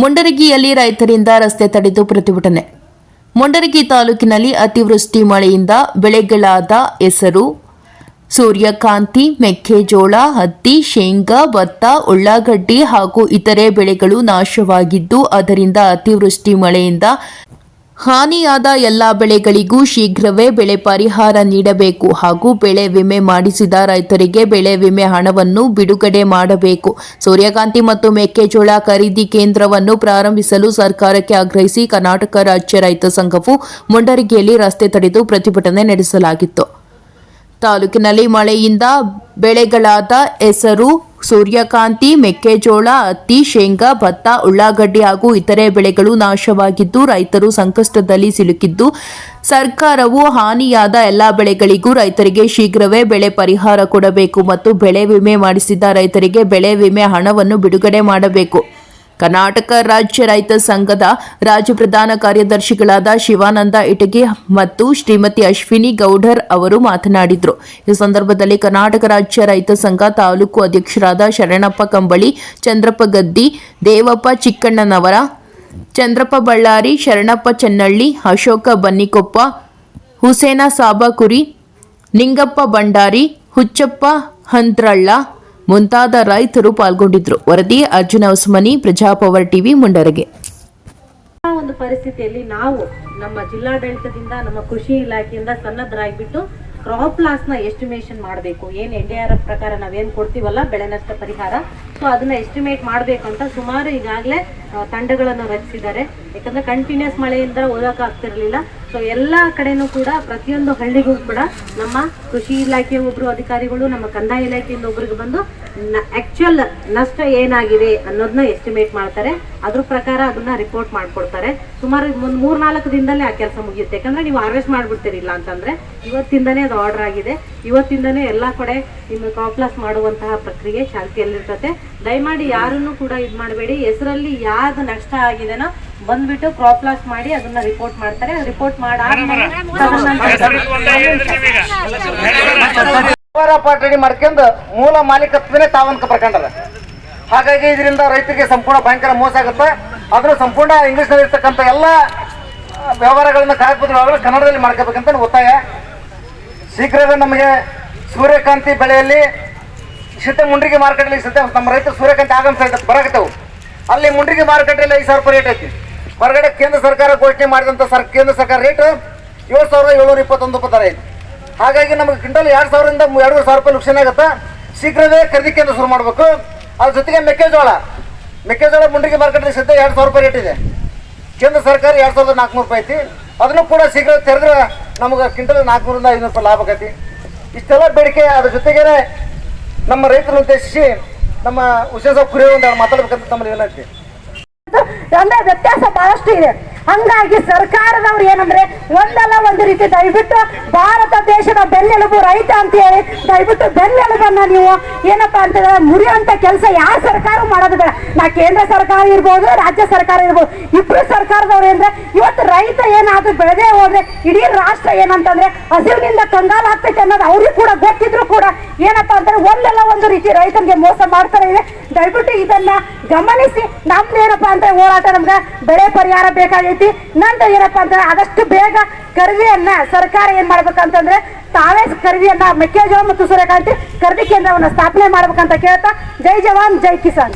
ಮುಂಡರಗಿಯಲ್ಲಿ ರೈತರಿಂದ ರಸ್ತೆ ತಡೆದು ಪ್ರತಿಭಟನೆ. ಮುಂಡರಗಿ ತಾಲೂಕಿನಲ್ಲಿ ಅತಿವೃಷ್ಟಿ ಮಳೆಯಿಂದ ಬೆಳೆಗಳಾದ ಹೆಸರು, ಸೂರ್ಯಕಾಂತಿ, ಮೆಕ್ಕೆಜೋಳ, ಹತ್ತಿ, ಶೇಂಗಾ, ಭತ್ತ, ಉಳ್ಳಾಗಡ್ಡಿ ಹಾಗೂ ಇತರೆ ಬೆಳೆಗಳು ನಾಶವಾಗಿದ್ದು, ಅದರಿಂದ ಅತಿವೃಷ್ಟಿ ಮಳೆಯಿಂದ ಹಾನಿಯಾದ ಎಲ್ಲ ಬೆಳೆಗಳಿಗೂ ಶೀಘ್ರವೇ ಬೆಳೆ ಪರಿಹಾರ ನೀಡಬೇಕು ಹಾಗೂ ಬೆಳೆ ವಿಮೆ ಮಾಡಿಸಿದ ರೈತರಿಗೆ ಬೆಳೆ ವಿಮೆ ಹಣವನ್ನು ಬಿಡುಗಡೆ ಮಾಡಬೇಕು. ಸೂರ್ಯಕಾಂತಿ ಮತ್ತು ಮೆಕ್ಕೆಜೋಳ ಖರೀದಿ ಕೇಂದ್ರವನ್ನು ಪ್ರಾರಂಭಿಸಲು ಸರ್ಕಾರಕ್ಕೆ ಆಗ್ರಹಿಸಿ ಕರ್ನಾಟಕ ರಾಜ್ಯ ರೈತ ಸಂಘವು ಮುಂಡರಗಿಯಲ್ಲಿ ರಸ್ತೆ ತಡೆದು ಪ್ರತಿಭಟನೆ ನಡೆಸಲಾಗಿತ್ತು. ತಾಲೂಕಿನಲ್ಲಿ ಮಳೆಯಿಂದ ಬೆಳೆಗಳಾದ ಹೆಸರು, ಸೂರ್ಯಕಾಂತಿ, ಮೆಕ್ಕೆಜೋಳ, ಹತ್ತಿ, ಶೇಂಗಾ, ಭತ್ತ, ಉಳ್ಳಾಗಡ್ಡಿ ಹಾಗೂ ಇತರೆ ಬೆಳೆಗಳು ನಾಶವಾಗಿದ್ದು, ರೈತರು ಸಂಕಷ್ಟದಲ್ಲಿ ಸಿಲುಕಿದ್ದು, ಸರ್ಕಾರವು ಹಾನಿಯಾದ ಎಲ್ಲ ಬೆಳೆಗಳಿಗೂ ರೈತರಿಗೆ ಶೀಘ್ರವೇ ಬೆಳೆ ಪರಿಹಾರ ಕೊಡಬೇಕು ಮತ್ತು ಬೆಳೆ ವಿಮೆ ಮಾಡಿಸಿದ ರೈತರಿಗೆ ಬೆಳೆ ವಿಮೆ ಹಣವನ್ನು ಬಿಡುಗಡೆ ಮಾಡಬೇಕು. ಕರ್ನಾಟಕ ರಾಜ್ಯ ರೈತ ಸಂಘದ ರಾಜ್ಯ ಪ್ರಧಾನ ಕಾರ್ಯದರ್ಶಿಗಳಾದ ಶಿವಾನಂದ ಇಟಗಿ ಮತ್ತು ಶ್ರೀಮತಿ ಅಶ್ವಿನಿ ಗೌಡರ್ ಅವರು ಮಾತನಾಡಿದರು. ಈ ಸಂದರ್ಭದಲ್ಲಿ ಕರ್ನಾಟಕ ರಾಜ್ಯ ರೈತ ಸಂಘ ತಾಲೂಕು ಅಧ್ಯಕ್ಷರಾದ ಶರಣಪ್ಪ ಕಂಬಳಿ, ಚಂದ್ರಪ್ಪ ಗದ್ದಿ, ದೇವಪ್ಪ ಚಿಕ್ಕಣ್ಣನವರ, ಚಂದ್ರಪ್ಪ ಬಳ್ಳಾರಿ, ಶರಣಪ್ಪ ಚೆನ್ನಳ್ಳಿ, ಅಶೋಕ ಬನ್ನಿಕೊಪ್ಪ, ಹುಸೇನ ಸಾಬಕುರಿ, ನಿಂಗಪ್ಪ ಭಂಡಾರಿ, ಹುಚ್ಚಪ್ಪ ಹಂತ್ರಳ್ಳ ಮುಂತಾದ ರೈತರು ಪಾಲ್ಗೊಂಡಿದ್ದರು. ವರದಿ ಅರ್ಜುನ ಉಸ್ಮನಿ, ಪ್ರಜಾಪವರ್ ಟಿವಿ, ಮುಂಡರಗಿ. ಒಂದು ಪರಿಸ್ಥಿತಿಯಲ್ಲಿ ನಾವು ನಮ್ಮ ಜಿಲ್ಲಾಡಳಿತದಿಂದ, ನಮ್ಮ ಕೃಷಿ ಇಲಾಖೆಯಿಂದ ಸನ್ನದ್ಧರಾಗಿಬಿಟ್ಟು ಕ್ರಾಪ್ ಲಾಸ್ ನ ಎಸ್ಟಿಮೇಷನ್ ಮಾಡಬೇಕು. ಏನು NDRF ಪ್ರಕಾರ ನಾವೇನು ಕೊಡ್ತೀವಲ್ಲ ಬೆಳೆ ನಷ್ಟ ಪರಿಹಾರ, ಸೊ ಅದನ್ನ ಎಸ್ಟಿಮೇಟ್ ಮಾಡಬೇಕು ಅಂತ ಸುಮಾರು ಈಗಾಗಲೇ ತಂಡಗಳನ್ನು ರಚಿಸಿದ್ದಾರೆ. ಯಾಕಂದ್ರೆ ಕಂಟಿನ್ಯೂಸ್ ಮಳೆಯಿಂದ ಓದಕ್ಕೆ ಆಗ್ತಿರ್ಲಿಲ್ಲ. ಸೊ ಎಲ್ಲ ಕಡೆನೂ ಕೂಡ ಪ್ರತಿಯೊಂದು ಹಳ್ಳಿಗೂ ಕೂಡ ನಮ್ಮ ಕೃಷಿ ಇಲಾಖೆ ಒಬ್ರು ಅಧಿಕಾರಿಗಳು, ನಮ್ಮ ಕಂದಾಯ ಇಲಾಖೆಯಿಂದ ಒಬ್ರಿಗೆ ಬಂದು ಆಕ್ಚುಯಲ್ ನಷ್ಟ ಏನಾಗಿದೆ ಅನ್ನೋದನ್ನ ಎಸ್ಟಿಮೇಟ್ ಮಾಡ್ತಾರೆ. ಅದ್ರ ಪ್ರಕಾರ ಅದನ್ನ ರಿಪೋರ್ಟ್ ಮಾಡ್ಕೊಡ್ತಾರೆ. ಸುಮಾರು 3-4 ದಿನದಲ್ಲೇ ಆ ಕೆಲಸ ಮುಗಿಯುತ್ತೆ. ಯಾಕಂದ್ರೆ ನೀವು ಹಾರ್ವೆಸ್ಟ್ ಮಾಡ್ಬಿಡ್ತೀರಿಲ್ಲ ಅಂತಂದ್ರೆ ಇವತ್ತಿಂದನೇ ಅದು ಆರ್ಡರ್ ಆಗಿದೆ. ಇವತ್ತಿಂದನೇ ಎಲ್ಲ ಕಡೆ ನಿಮ್ಮ ಕ್ರಾಪ್ ಲಾಸ್ ಮಾಡುವಂತಹ ಪ್ರಕ್ರಿಯೆ ಚಾಲ್ತಿಯಲ್ಲಿರ್ತದೆ. ದಯಮಾಡಿ ಯಾರನ್ನು ಕೂಡ ಇದು ಮಾಡಬೇಡಿ. ಹೆಸರಲ್ಲಿ ಯಾವ್ದು ನಷ್ಟ ಆಗಿದೆನೋ ಬಂದ್ಬಿಟ್ಟು ಕ್ರಾಪ್ ಲಾಸ್ ಮಾಡಿ ಅದನ್ನ ರಿಪೋರ್ಟ್ ಮಾಡ್ತಾರೆ. ರಿಪೋರ್ಟ್ ರೆಡಿ ಮಾಡ್ಕೊಂಡು ಮೂಲ ಮಾಲೀಕತ್ವನೇ ತಾವಂತ ಬರ್ಕೊಂಡಾರ. ಹಾಗಾಗಿ ಇದರಿಂದ ರೈತರಿಗೆ ಸಂಪೂರ್ಣ ಭಯಂಕರ ಮೋಸ ಆಗುತ್ತೆ. ಅದನ್ನು ಸಂಪೂರ್ಣ ಇಂಗ್ಲಿಷ್ನಲ್ಲಿ ಇರ್ತಕ್ಕಂಥ ಎಲ್ಲ ವ್ಯವಹಾರಗಳನ್ನ ಕಾಗದ ವ್ಯವಹಾರ ಕನ್ನಡದಲ್ಲಿ ಮಾಡ್ಕೋಬೇಕಂತ ಒತ್ತಾಯ. ಶೀಘ್ರವೇ ನಮಗೆ ಸೂರ್ಯಕಾಂತಿ ಬೆಳೆಯಲ್ಲಿ ಮುಂಡ್ರಿಗಿ ಮಾರ್ಕೆಟಲ್ಲಿ ನಮ್ಮ ರೈತರು ಸೂರ್ಯಕಾಂತಿ ಆಗಮಿಸ ಬರಕತ್ತವು. ಅಲ್ಲಿ ಮುಂಡ್ರಿಗಿ ಮಾರ್ಕೆಟಲ್ಲಿ 5,000 ರೂಪಾಯಿ ರೇಟ್ ಐತಿ. ಹೊರಗಡೆ ಕೇಂದ್ರ ಸರ್ಕಾರ ಘೋಷಣೆ ಮಾಡಿದಂಥ ಕೇಂದ್ರ ಸರ್ಕಾರ ರೇಟ್ 7,721 ರೂಪಾಯಿ ದರ ಐತಿ. ಹಾಗಾಗಿ ನಮಗೆ ಕ್ವಿಂಟಲ್ 2,000ರಿಂದ 2,500 ರೂಪಾಯಿ ನುಕ್ಸಾನ ಆಗುತ್ತೆ. ಶೀಘ್ರವೇ ಖರೀದಿ ಕೇಂದ್ರ ಶುರು ಮಾಡಬೇಕು. ಅದ್ರ ಜೊತೆಗೆ ಮೆಕ್ಕೆಜೋಳ ಮುಂಡ್ರಿಗಿ ಮಾರ್ಕೆಟಲ್ಲಿ 2,000 ರೂಪಾಯಿ ರೇಟ್ ಇದೆ. ಕೇಂದ್ರ ಸರ್ಕಾರ 2,400 ರೂಪಾಯಿ ಐತಿ. ಅದನ್ನು ಕೂಡ ಶೀಘ್ರ ತೆರೆದ್ರೆ ನಮಗೆ ಕ್ವಿಂಟಲ್ 400ರಿಂದ 500 ರೂಪಾಯಿ ಲಾಭ ಆಗೈತಿ. ಇಷ್ಟೆಲ್ಲ ಬೇಡಿಕೆ. ಅದ್ರ ಜೊತೆಗೇನೆ ನಮ್ಮ ರೈತರನ್ನು ಉದ್ದೇಶಿಸಿ ನಮ್ಮ ವಿಶೇಷ ಕುರಿಯ ಒಂದು ಮಾತಾಡ್ಬೇಕಂತ ತಮ್ಮಲ್ಲಿ ವಿನಂತಿ. ಅಂದ್ರೆ ವ್ಯತ್ಯಾಸ ಬಹಳಷ್ಟು ಇದೆ. ಹಂಗಾಗಿ ಸರ್ಕಾರದವ್ರು ಏನಂದ್ರೆ ಒಂದಲ್ಲ ಒಂದು ರೀತಿ ದಯವಿಟ್ಟು ಭಾರತ ದೇಶದ ಬೆನ್ನೆಲುಬು ರೈತ ಅಂತ ಹೇಳಿ ದಯವಿಟ್ಟು ಬೆನ್ನೆಲುಬನ್ನ ನೀವು ಏನಪ್ಪಾ ಅಂತಂದ್ರೆ ಮುರಿಯುವಂತ ಕೆಲಸ ಯಾರ ಸರ್ಕಾರ ಮಾಡೋದು ಬೇಡ. ನಾ ಕೇಂದ್ರ ಸರ್ಕಾರ ಇರ್ಬೋದು, ರಾಜ್ಯ ಸರ್ಕಾರ ಇರ್ಬೋದು, ಇಬ್ರು ಸರ್ಕಾರದವ್ರು ಅಂದ್ರೆ ಇವತ್ತು ರೈತ ಏನಾದ್ರೂ ಬೆಳೆದೇ ಹೋದ್ರೆ ಇಡೀ ರಾಷ್ಟ್ರ ಏನಂತಂದ್ರೆ ಹಸಿವಿನಿಂದ ಕಂಗಾಲ ಆಗ್ತೈತೆ ಅನ್ನೋದು ಅವ್ರಿಗೆ ಕೂಡ ಗೊತ್ತಿದ್ರು ಕೂಡ ಏನಪ್ಪಾ ಅಂತಂದ್ರೆ ಒಂದಲ್ಲ ಒಂದು ರೀತಿ ರೈತನಿಗೆ ಮೋಸ ಮಾಡ್ತಾರೆ ಇದೆ. ದಯವಿಟ್ಟು ಇದನ್ನ ಗಮನಿಸಿ ನಮ್ದು ಏನಪ್ಪಾ ಅಂತ ಹೋರಾಟ, ನಮ್ಗೆ ಬೆಳೆ ಪರಿಹಾರ ಬೇಕಾಗೈತಿ. ನಂತರ ಏನಪ್ಪಾ ಅಂತಂದ್ರೆ ಆದಷ್ಟು ಬೇಗ ಖರೀದಿಯನ್ನ ಸರ್ಕಾರ ಏನ್ ಮಾಡ್ಬೇಕಂತಂದ್ರೆ ತಾವೇ ಖರೀದಿಯನ್ನ ಮೆಕ್ಕೆಜೋಳ ಮತ್ತು ಸೂರ್ಯಕಾಂತಿ ಖರೀದಿ ಕೇಂದ್ರವನ್ನ ಸ್ಥಾಪನೆ ಮಾಡ್ಬೇಕಂತ ಕೇಳ್ತಾ, ಜೈ ಜವಾನ್ ಜೈ ಕಿಸಾನ್.